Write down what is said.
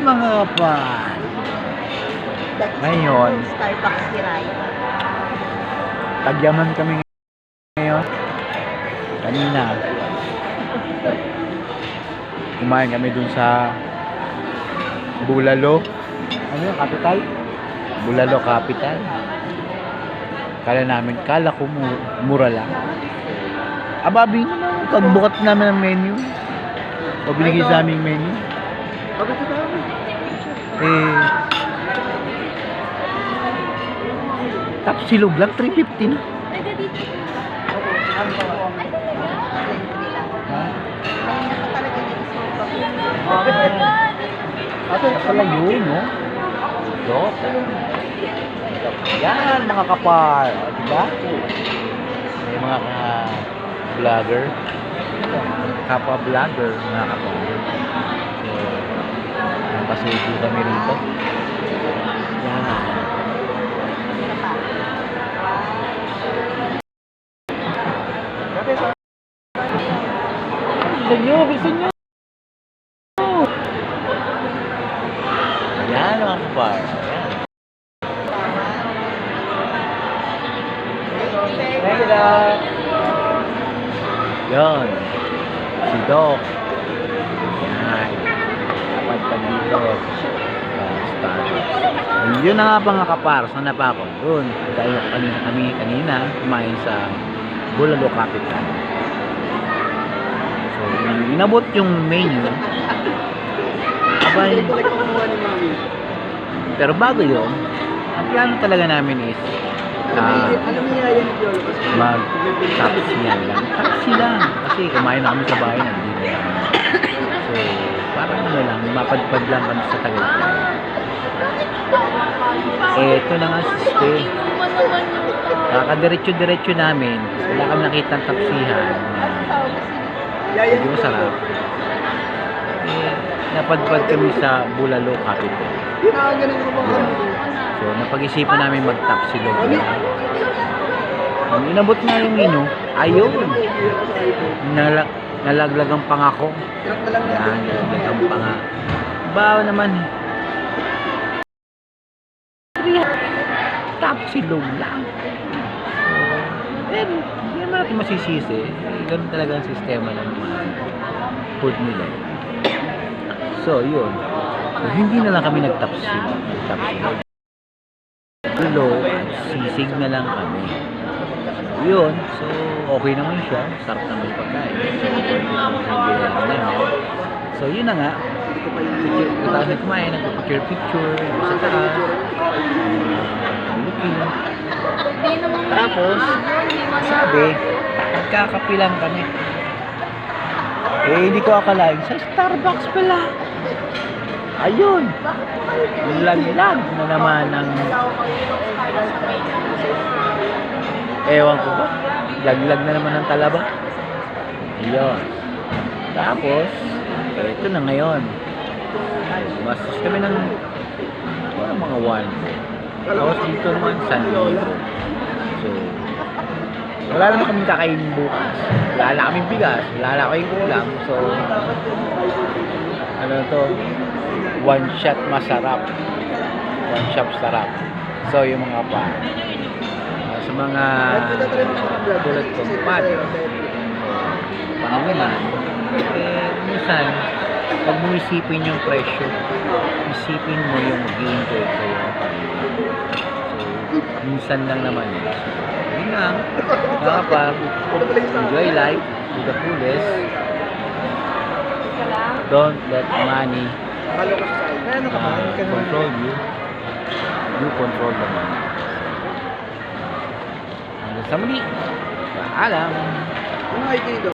mga kapal. Ngayon, Starbucks Kiray. tagyaman kami ngayon. Kanina, kumain kami dun sa Bulalo. Ano yung capital? Bulalo capital. Kala ko mura lang. Ababi naman, pagbukat namin ng menu. O binigay sa aming menu. Tapos silog lang, 350 na. Ito pala yun, no? Dok. Yan, mga kapal. O, diba? May mga vlogger. Kapwa-vlogger, mga kapal. So, napasubo kami rito. Yan. Gusto nyo. Yan, mga kapal. Yan. Si Doc. Yan. Dapat pa dito. Starbucks. Yun na nga pa nga kapar. Saan na pa ako? Doon. Kami kanina kumain sa Bulalo Capital. So, inabot yung menu. Abay. Pero bago yun, ang plano talaga namin is mag-taxi lang. Taxi lang. Kasi kumain na kami sa bahay ng dinner. So, parang ano lang, mapadpad lang kami sa Tagaytay. Eto na nga siste. Kakadiretso-diretso namin. Wala kami nakita ng taksihan. Hindi masarap. Napadpad kami sa Bulalo Capital. So, napag-isipan namin mag-taxi log. Ang inabot nga yung menu, ayun. Nalaglagang pangako. Yan, nalaglagang pangako. Bawa naman. Taxi log lang. Then, hindi naman natin masisisi. Ganun talaga ang sistema ng mga food nila. So, yun. So, hindi na lang kami nag-taxi. Hello, sisig na lang kami. Yun. So, okay naman siya. Sarap naman yung pagkain. So, worth it naman ang bilang namin. So, yun na nga. Tapos na kumain, nagpa-picture, sa taas. Looking. Tapos, sabi, magkakapilang kami. Hindi ko akalain. Sa Starbucks pala. Ayun. Lag-lag na naman ng... Ewan ko ba? Lag-lag na naman ng talaba. Ayun. Tapos, ito na ngayon. Mastos kami ng mga 1. Tapos dito naman, San Diego. So, wala naman kaming kakainin bukas. Wala na kaming bigas. Wala na kaming ulam. So, ano to? One shot masarap. One shot sarap. So, yung mga pa. Sa mga tulad kong pad. Pangalan. Minsan, pag mo isipin yung presyo, isipin mo yung mag-i-enjoy kayo. So, minsan lang naman. Yun lang. Kapag enjoy life to the fullest. Don't let money control you. You control the money. Hanggang sa muli. Paalam.